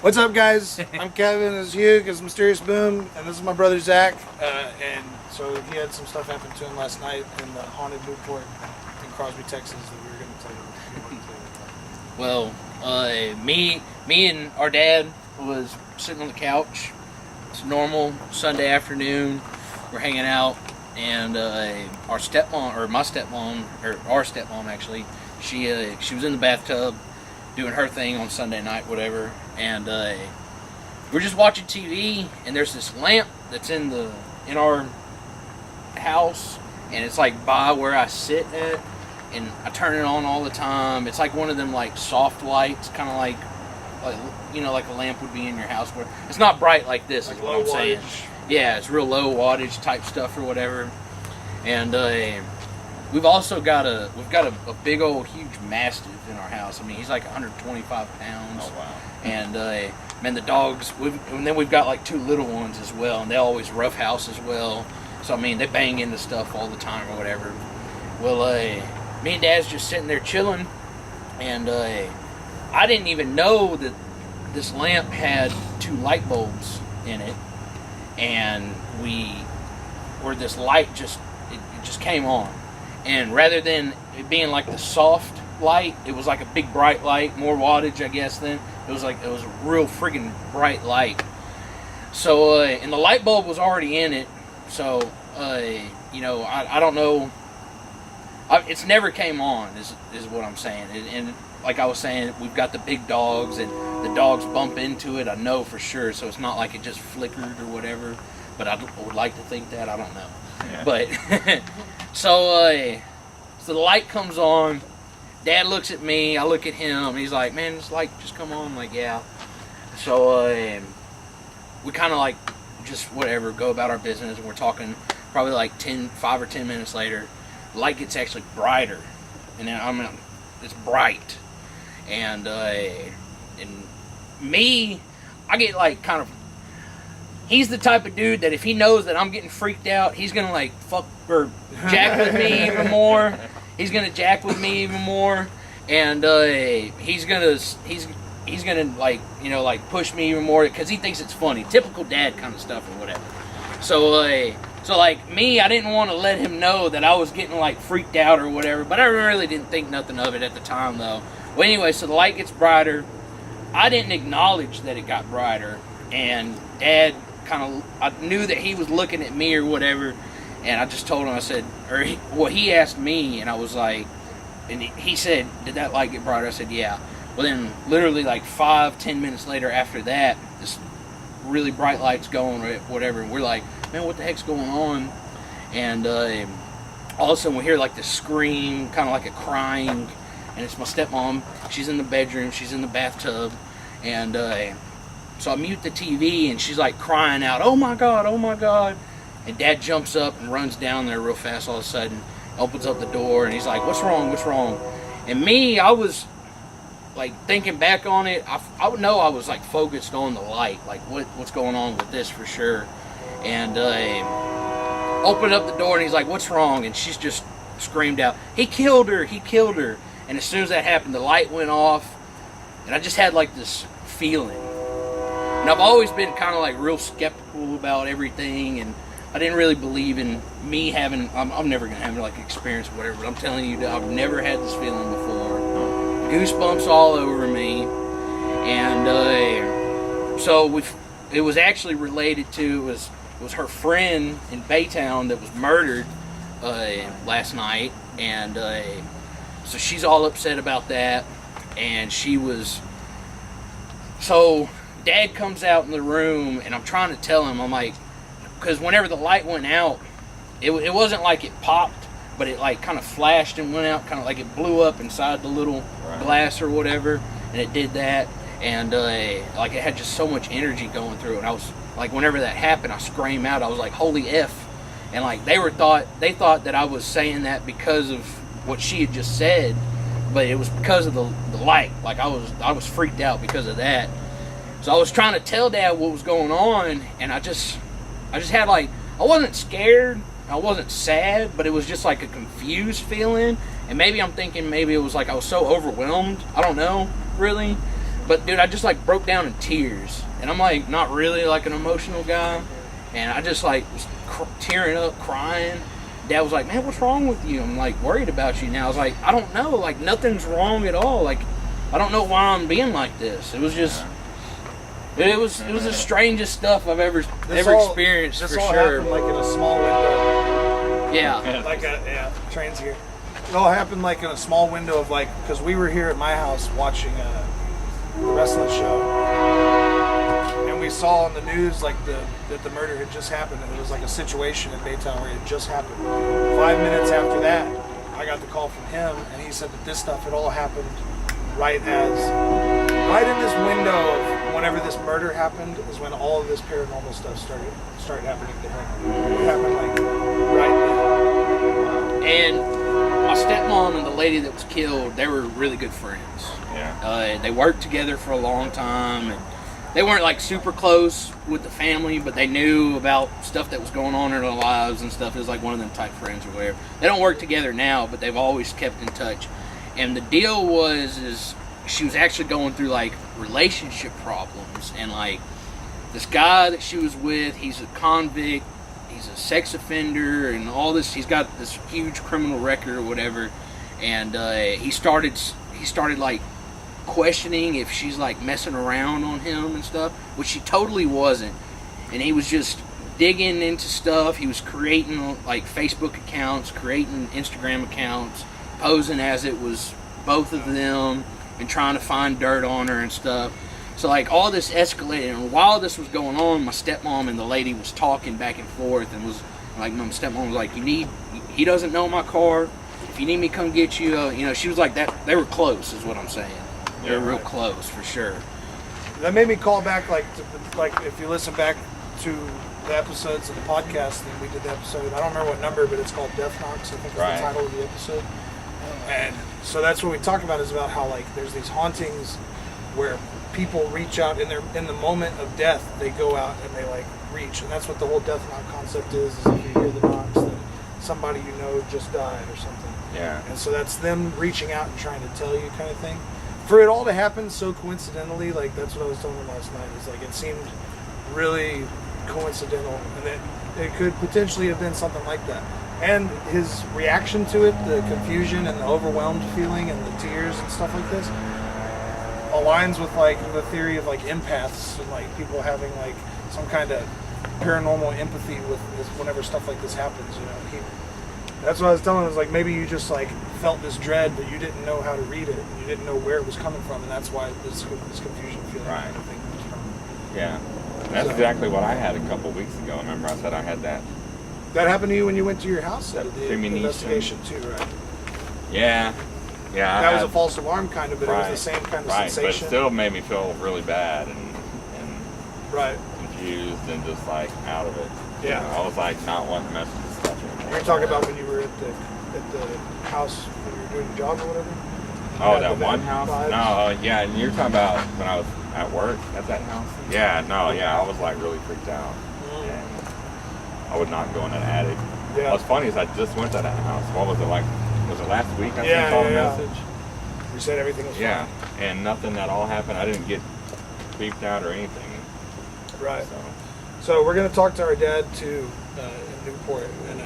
What's up, guys? I'm Kevin, this is Hugh, this is Mysterious Boom, and this is my brother Zach. And so he had some stuff happen to him last night in the haunted Newport in Crosby, Texas, that we were going to tell you. Well, me and our dad was sitting on the couch. It's a normal Sunday afternoon. We're hanging out, and our stepmom, or my stepmom, or our stepmom actually, she was in the bathtub doing her thing on Sunday night, whatever. And we're just watching TV, and there's this lamp that's in our house, and it's like by where I sit at, and I turn it on all the time. It's like one of them like soft lights, kind of like you know, like a lamp would be in your house, where it's not bright like this. Like is what I'm saying. Yeah, it's real low wattage type stuff or whatever. And we've also got a big old huge mastiff in our house. I mean, he's like 125 pounds. Oh wow. And man, the dogs. And then we've got like 2 little ones as well, and they always roughhouse as well. So I mean, they bang into stuff all the time or whatever. Well, me and Dad's just sitting there chilling, and I didn't even know that this lamp had 2 light bulbs in it, and this light just came on, and rather than it being like the soft light, it was like a big bright light, more wattage I guess. Then it was a real friggin' bright light. So and the light bulb was already in it, so you know, I don't know, it's never came on is what I'm saying. And like I was saying, we've got the big dogs, and the dogs bump into it, I know for sure, so it's not like it just flickered or whatever, but I would like to think that, I don't know. Yeah. But so the light comes on. Dad looks at me, I look at him, and he's like, man, this light just come on. I'm like, yeah. So we kind of like just whatever, go about our business, and we're talking probably like 5 or 10 minutes later, the light gets actually brighter, and then it's bright, and me, I get like kind of, he's the type of dude that if he knows that I'm getting freaked out, he's gonna like fuck or jack with me even more. He's gonna jack with me even more, and he's gonna like, you know, like push me even more because he thinks it's funny, typical dad kind of stuff or whatever. So like me, I didn't want to let him know that I was getting like freaked out or whatever, but I really didn't think nothing of it at the time though. Well, anyway, so the light gets brighter. I didn't acknowledge that it got brighter, and Dad I knew that he was looking at me or whatever, and I just told him, I said, he asked me, and I was like, and he said, did that light get brighter? I said, yeah. Well, then literally like 5-10 minutes later after that, this really bright light's going or whatever, and we're like, man, what the heck's going on? And all of a sudden we hear like this scream, kind of like a crying, and it's my stepmom. She's in the bedroom, she's in the bathtub, and so I mute the TV, and she's like crying out, oh my God, oh my God. And Dad jumps up and runs down there real fast all of a sudden, opens up the door, and he's like, what's wrong, what's wrong? And me, I was like thinking back on it, I would know I was like focused on the light, like what's going on with this for sure. And opened up the door, and he's like, what's wrong? And she's just screamed out, he killed her, he killed her. And as soon as that happened, the light went off, and I just had like this feeling. And I've always been kind of like real skeptical about everything, and I didn't really believe in me having, I'm never going to have like experience or whatever, but I'm telling you that I've never had this feeling before. Goosebumps all over me. And so it was actually related to, it was her friend in Baytown that was murdered last night, and so she's all upset about that, and so Dad comes out in the room, and I'm trying to tell him, I'm like, because whenever the light went out, it wasn't like it popped, but it like kind of flashed and went out, kind of like it blew up inside the little glass or whatever, and it did that, and like it had just so much energy going through it. And I was like, whenever that happened, I screamed out, I was like, holy F. And like they thought that I was saying that because of what she had just said, but it was because of the light. Like I was freaked out because of that. So I was trying to tell Dad what was going on, and I just had like, I wasn't scared, I wasn't sad, but it was just like a confused feeling. And maybe I'm thinking maybe it was like I was so overwhelmed. I don't know, really. But dude, I just like broke down in tears. And I'm like not really like an emotional guy. And I just like was tearing up, crying. Dad was like, man, what's wrong with you? I'm like worried about you now. I was like, I don't know. Like nothing's wrong at all. Like I don't know why I'm being like this. It was just... It was the strangest stuff I've ever experienced, for sure. This all happened like in a small window. Yeah. Train's here. It all happened like in a small window of like, because we were here at my house watching the wrestling show, and we saw on the news like that the murder had just happened, and it was like a situation in Baytown where it had just happened. 5 minutes after that, I got the call from him, and he said that this stuff had all happened right in this window of whenever this murder happened is when all of this paranormal stuff started happening to him. It happened like right now. And my stepmom and the lady that was killed, they were really good friends. Yeah. They worked together for a long time, and they weren't like super close with the family, but they knew about stuff that was going on in their lives and stuff. It was like one of them type friends or whatever. They don't work together now, but they've always kept in touch. And the deal is she was actually going through like relationship problems, and like this guy that she was with, he's a convict, he's a sex offender, and all this. He's got this huge criminal record or whatever, and he started like questioning if she's like messing around on him and stuff, which she totally wasn't. And he was just digging into stuff. He was creating like Facebook accounts, creating Instagram accounts, posing as it was both of them and trying to find dirt on her and stuff. So like all this escalated, and while this was going on, my stepmom and the lady was talking back and forth, and was like, my stepmom was like, he doesn't know my car, if you need me come get you, she was like that. They were close is what I'm saying. They were real close for sure. That made me call back like if you listen back to the episodes of the podcast, then we did the episode, I don't remember what number, but it's called Death Knocks, I think is the title of the episode. And so that's what we talk about, is about how like there's these hauntings where people reach out in the moment of death, they go out and they like reach, and that's what the whole death knock concept is if you hear the knocks that somebody you know just died or something. Yeah. And so that's them reaching out and trying to tell you kind of thing. For it all to happen so coincidentally, like that's what I was telling him last night, is like it seemed really coincidental, and that it could potentially have been something like that. And his reaction to it, the confusion and the overwhelmed feeling and the tears and stuff like this, aligns with like the theory of like empaths and like people having like some kind of paranormal empathy with this whenever stuff like this happens. That's what I was telling him, is like maybe you just like felt this dread, but you didn't know how to read it, and you didn't know where it was coming from, and that's why this confusion feeling. Right. I think was from. Yeah. That's exactly what I had a couple weeks ago. Remember I said I had that. That happened to you when you went to your house at the premonition. investigation too, right? Yeah. Yeah. That was a false alarm kind of, but it was the same kind of sensation. But it still made me feel really bad and right, confused and just like out of it. Yeah. I was like not wanting to mess with this stuff anymore. You're talking about when you were at the house when you were doing the job or whatever? Oh, that one house? No, yeah, and you're talking about when I was at work at that house? Yeah, no, yeah, I was like really freaked out. And I would not go in that attic. Yeah. What's funny is I just went to that house. What was it like? Was it last week I Yeah, sent a yeah. message? You said everything was Yeah, and nothing at all happened. I didn't get creeped out or anything. fine. Right. So we're going to talk to our dad too in Newport, and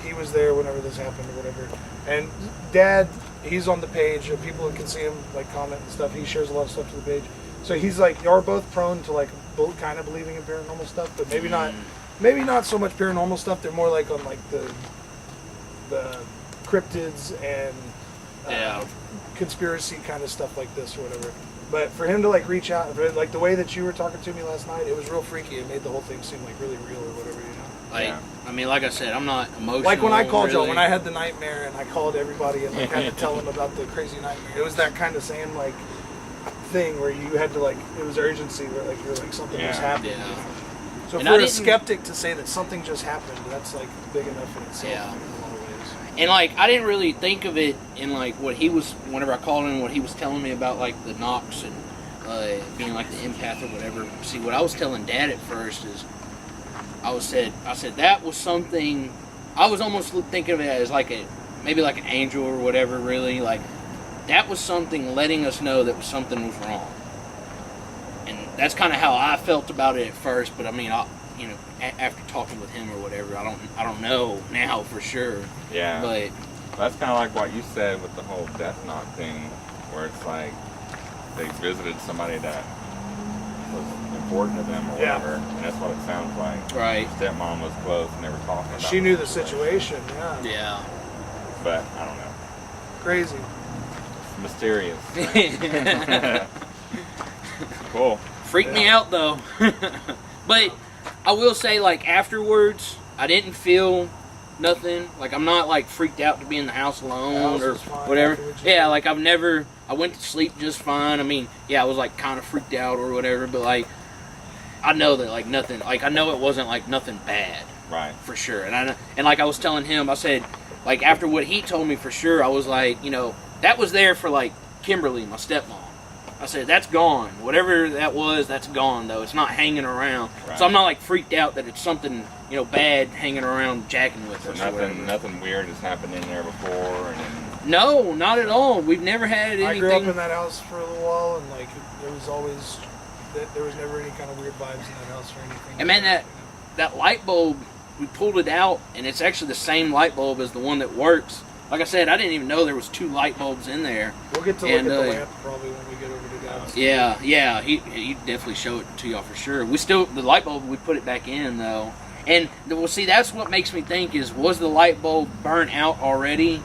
he was there whenever this happened or whatever. And Dad, he's on the page. People can see him like comment and stuff. He shares a lot of stuff to the page. So he's like, you're both prone to like both kind of believing in paranormal stuff, but maybe not so much paranormal stuff. They're more like on like the cryptids and conspiracy kind of stuff like this or whatever. But for him to like reach out, like the way that you were talking to me last night, it was real freaky. It made the whole thing seem like really real or whatever, you know. Like, I mean, like I said, I'm not emotional. Like when I called y'all, really. when I had the nightmare and I called everybody and like, had to tell them about the crazy nightmare. It was that kind of same like thing where you had to like, it was urgency where like you're like something just happened. Yeah. You know? So And for a skeptic to say that something just happened, that's like big enough in itself. Yeah. In a lot of ways. And like, I didn't really think of it in like what he was, whenever I called him, what he was telling me about like the knocks and being like the empath or whatever. See, what I was telling Dad at first is, I said that was something I was almost thinking of it as like maybe like an angel or whatever. Really, like that was something letting us know that something was wrong, and that's kind of how I felt about it at first. But I mean, after talking with him or whatever, I don't know now for sure. Yeah. But that's kind of like what you said with the whole death knock thing, where it's like they visited somebody that was important to them or whatever, and that's what it sounds like. Right. Stepmom was close and they were talking about She knew the situation, yeah. Yeah. But I don't know. Crazy. It's mysterious. Cool. Freaked me out though. But I will say, like, afterwards, I didn't feel nothing. Like, I'm not like freaked out to be in the house alone or whatever. Yeah, like I went to sleep just fine. I mean, yeah, I was like kind of freaked out or whatever, but like I know that like nothing, like I know it wasn't like nothing bad. Right. For sure. And like I was telling him, I said, like after what he told me for sure, I was like, that was there for like Kimberly, my stepmom. I said, that's gone. Whatever that was, that's gone though. It's not hanging around. Right. So I'm not like freaked out that it's something, bad hanging around jacking with us. So nothing weird has happened in there before. No, not at all. We've never had anything. I grew up in that house for a little while, and like there was never any kind of weird vibes in that house or anything. And man, that light bulb, we pulled it out, and it's actually the same light bulb as the one that works. Like I said, I didn't even know there was 2 light bulbs in there. We'll get to look at the lamp probably when we get over to Dallas. Yeah, he'd definitely show it to y'all for sure. The light bulb, we put it back in though. And well, see, that's what makes me think was the light bulb burnt out already,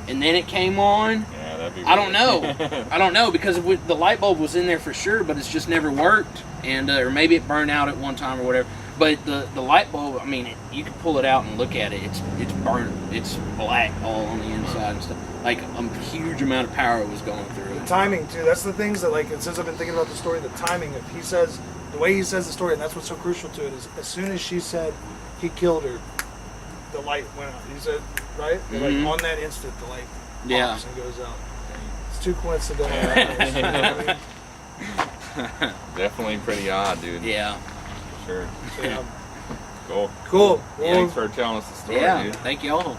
and then it came on? Yeah, that'd be weird. I don't know. I don't know, because the light bulb was in there for sure, but it's just never worked, and or maybe it burned out at one time or whatever. But the light bulb, I mean, you can pull it out and look at it. It's burnt. It's black all on the inside and stuff. Like a huge amount of power was going through it. The timing too. That's the things that like. Since I've been thinking about the story, the timing. If he says the way he says the story, and that's what's so crucial to it is as soon as she said he killed her, the light went out. He said right, like on that instant, the light pops and goes out. It's too coincidental. You know what I mean? Definitely pretty odd, dude. Yeah. Sure. Yeah. Cool. Cool. Thanks for telling us the story, Yeah. dude. Thank y'all.